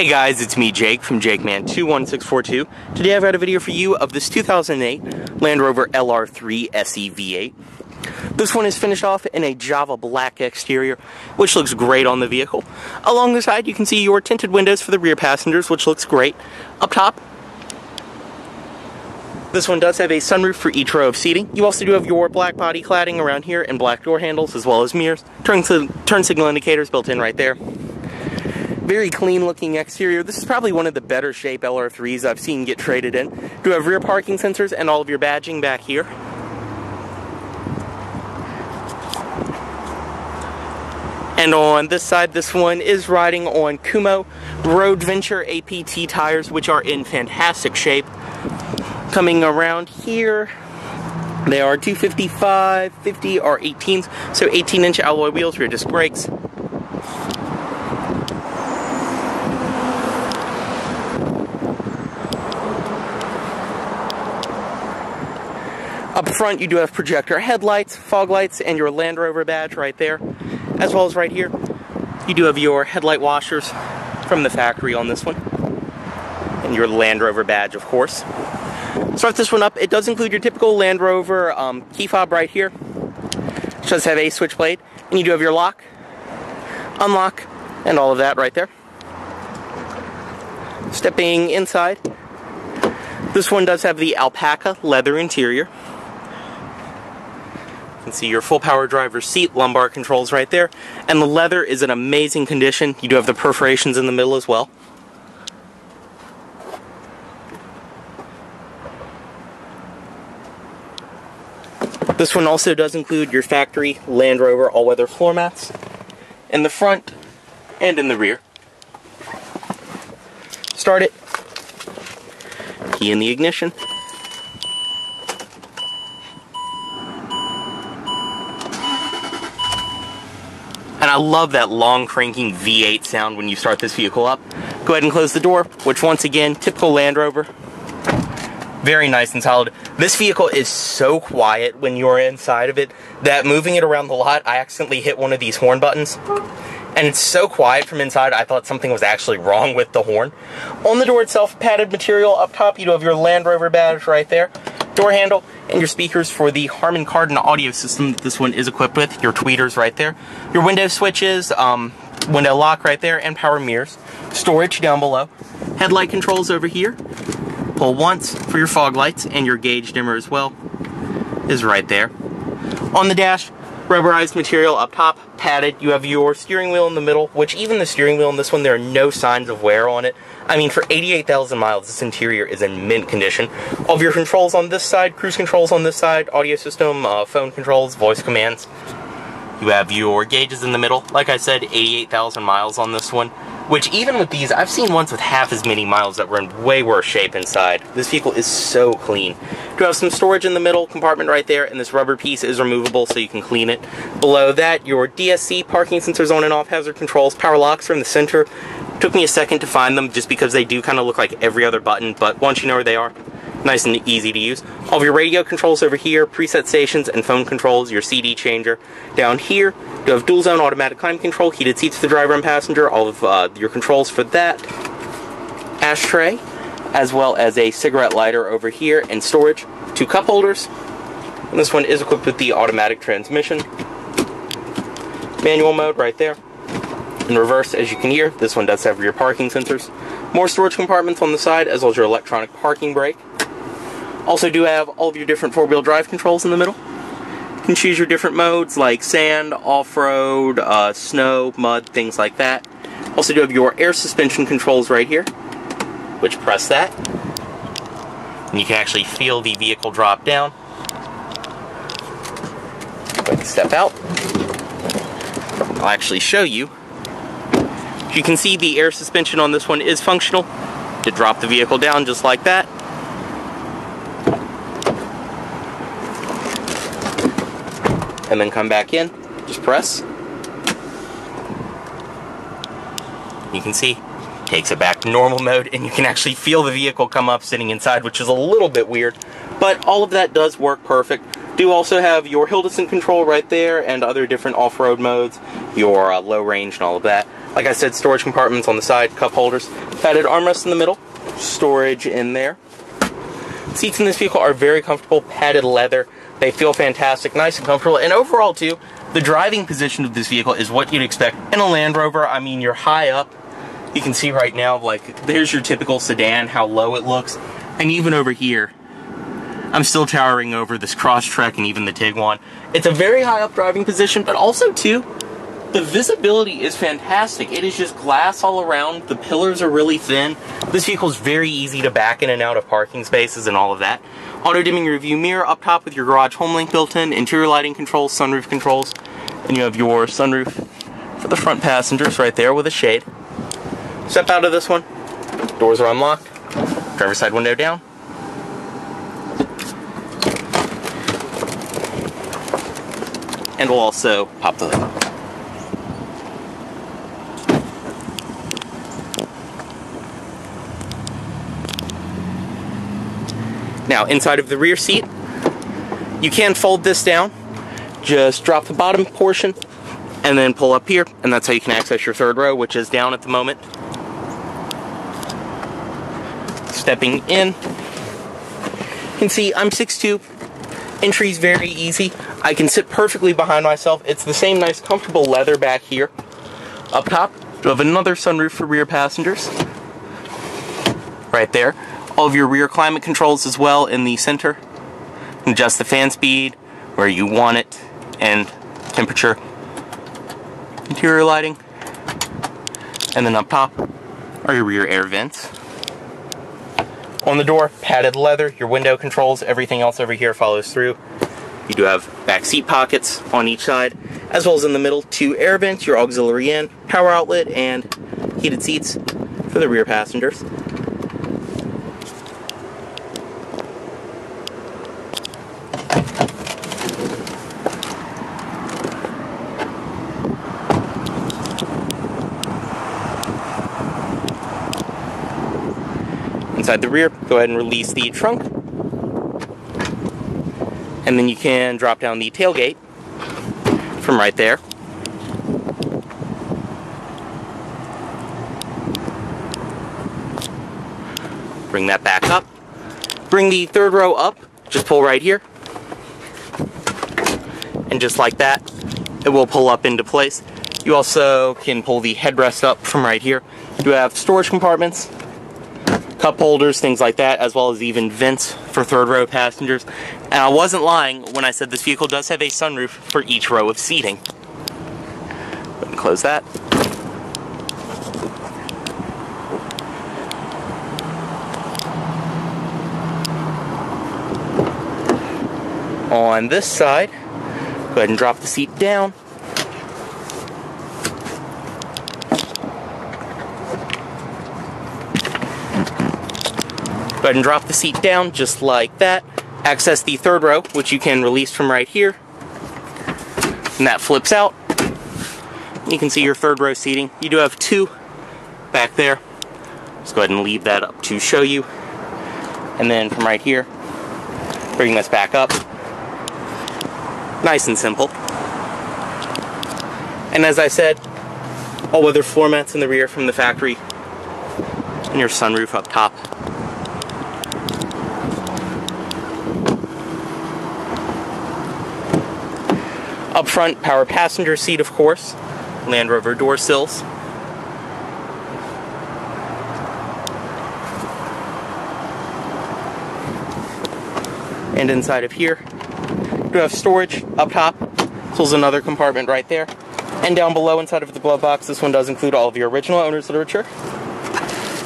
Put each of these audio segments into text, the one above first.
Hey guys, it's me Jake from JakeMan21642. Today I've got a video for you of this 2008 Land Rover LR3 SE V8. This one is finished off in a Java black exterior, which looks great on the vehicle. Along the side you can see your tinted windows for the rear passengers, which looks great. Up top, this one does have a sunroof for each row of seating. You also do have your black body cladding around here and black door handles, as well as mirrors. Turn signal indicators built in right there. Very clean looking exterior. This is probably one of the better shape LR3s I've seen get traded in. Do have rear parking sensors and all of your badging back here. And on this side, this one is riding on Kumo Road Venture APT tires, which are in fantastic shape. Coming around here, they are 255, 50 are 18s, so 18-inch alloy wheels, rear disc brakes. Up front, you do have projector headlights, fog lights, and your Land Rover badge right there. As well as right here, you do have your headlight washers from the factory on this one. And your Land Rover badge, of course. Start this one up. It does include your typical Land Rover key fob right here. It does have a switchblade. And you do have your lock, unlock, and all of that right there. Stepping inside, this one does have the alpaca leather interior. You can see your full power driver's seat, lumbar controls right there, and the leather is in amazing condition. You do have the perforations in the middle as well. This one also does include your factory Land Rover all-weather floor mats in the front and in the rear. Start it, key in the ignition. And I love that long cranking V8 sound when you start this vehicle up. Go ahead and close the door, which once again, typical Land Rover. Very nice and solid. This vehicle is so quiet when you're inside of it that moving it around the lot, I accidentally hit one of these horn buttons. And it's so quiet from inside, I thought something was actually wrong with the horn. On the door itself, padded material up top. You do have your Land Rover badge right there. Door handle, and your speakers for the Harman Kardon audio system that this one is equipped with. Your tweeters right there. Your window switches, window lock right there, and power mirrors. Storage down below. Headlight controls over here. Pull once for your fog lights, and your gauge dimmer as well is right there. On the dash, rubberized material up top, padded. You have your steering wheel in the middle, which even the steering wheel in this one, there are no signs of wear on it. I mean, for 88,000 miles, this interior is in mint condition. All of your controls on this side, cruise controls on this side, audio system, phone controls, voice commands. You have your gauges in the middle. Like I said, 88,000 miles on this one, which even with these, I've seen ones with half as many miles that were in way worse shape inside. This vehicle is so clean. You have some storage in the middle compartment right there, and this rubber piece is removable so you can clean it. Below that, your DSC, parking sensors on and off, hazard controls, power locks are in the center. Took me a second to find them just because they do kind of look like every other button, but once you know where they are, nice and easy to use. All of your radio controls over here, preset stations and phone controls, your CD changer. Down here, you have dual zone automatic climate control, heated seats for the driver and passenger, all of your controls for that. Ashtray, as well as a cigarette lighter over here, and storage. 2 cup holders. And this one is equipped with the automatic transmission. Manual mode right there. In reverse, as you can hear, this one does have rear parking sensors. More storage compartments on the side, as well as your electronic parking brake. Also do have all of your different 4-wheel drive controls in the middle. You can choose your different modes like sand, off-road, snow, mud, things like that. Also do have your air suspension controls right here, which press that. And you can actually feel the vehicle drop down. Go ahead and step out. I'll actually show you. You can see the air suspension on this one is functional. To drop the vehicle down just like that. And then come back in, just press. You can see, takes it back to normal mode, and you can actually feel the vehicle come up sitting inside, which is a little bit weird, but all of that does work perfect. Do also have your hill descent control right there, and other different off-road modes, your low range and all of that. Like I said, storage compartments on the side, cup holders, padded armrest in the middle, storage in there. Seats in this vehicle are very comfortable, padded leather. They feel fantastic, nice and comfortable, and overall too, the driving position of this vehicle is what you'd expect in a Land Rover. I mean, you're high up. You can see right now, like, there's your typical sedan, how low it looks. And even over here, I'm still towering over this Crosstrek and even the Tiguan. It's a very high up driving position, but also too, the visibility is fantastic. It is just glass all around. The pillars are really thin. This vehicle is very easy to back in and out of parking spaces and all of that. Auto-dimming rearview mirror up top with your garage home link built in, interior lighting controls, sunroof controls, and you have your sunroof for the front passengers right there with a shade. Step out of this one, doors are unlocked, driver's side window down. And we'll also pop the hood. Now, inside of the rear seat, you can fold this down. Just drop the bottom portion and then pull up here, and that's how you can access your third row, which is down at the moment. Stepping in, you can see I'm 6'2". Entry's very easy. I can sit perfectly behind myself. It's the same nice, comfortable leather back here. Up top, you have another sunroof for rear passengers. Right there. All of your rear climate controls as well in the center. Adjust the fan speed where you want it, and temperature. Interior lighting. And then up top are your rear air vents. On the door, padded leather, your window controls, everything else over here follows through. You do have back seat pockets on each side, as well as in the middle, 2 air vents, your auxiliary in, power outlet, and heated seats for the rear passengers. Inside the rear, go ahead and release the trunk. And then you can drop down the tailgate from right there. Bring that back up. Bring the third row up, just pull right here. And just like that, it will pull up into place. You also can pull the headrest up from right here. You have storage compartments, cup holders, things like that, as well as even vents for third row passengers. And I wasn't lying when I said this vehicle does have a sunroof for each row of seating. Go ahead and close that. On this side, go ahead and drop the seat down. Go ahead and drop the seat down just like that. Access the third row, which you can release from right here. And that flips out. You can see your third row seating. You do have 2 back there. Just go ahead and leave that up to show you. And then from right here, bring this back up. Nice and simple. And as I said, all-weather floor mats in the rear from the factory. And your sunroof up top. Up front, power passenger seat, of course. Land Rover door sills. And inside of here, you have storage up top. So there's another compartment right there. And down below, inside of the glove box, this one does include all of your original owner's literature.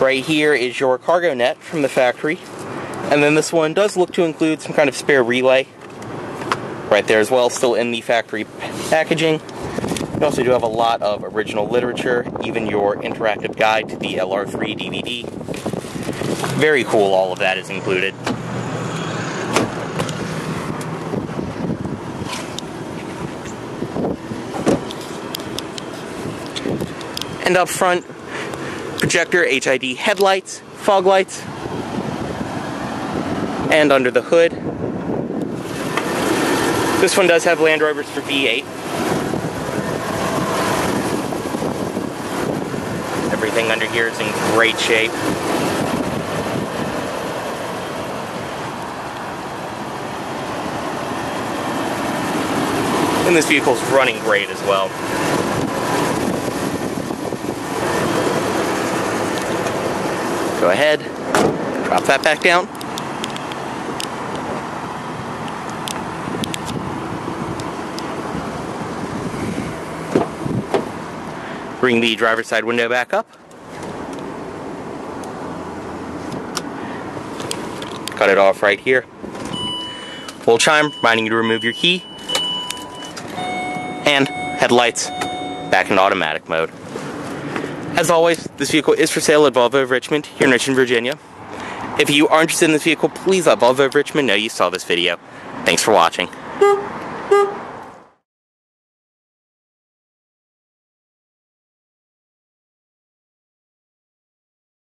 Right here is your cargo net from the factory. And then this one does look to include some kind of spare relay. Right there as well, still in the factory packaging. You also do have a lot of original literature, even your interactive guide to the LR3 DVD. Very cool, all of that is included. And up front, projector, HID headlights, fog lights, and under the hood, this one does have Land Rovers for V8. Everything under here is in great shape. And this vehicle is running great as well. Go ahead, drop that back down. Bring the driver's side window back up. Cut it off right here. Full chime, reminding you to remove your key. And headlights back in automatic mode. As always, this vehicle is for sale at Volvo of Richmond here in Richmond, Virginia. If you are interested in this vehicle, please let Volvo of Richmond know you saw this video. Thanks for watching.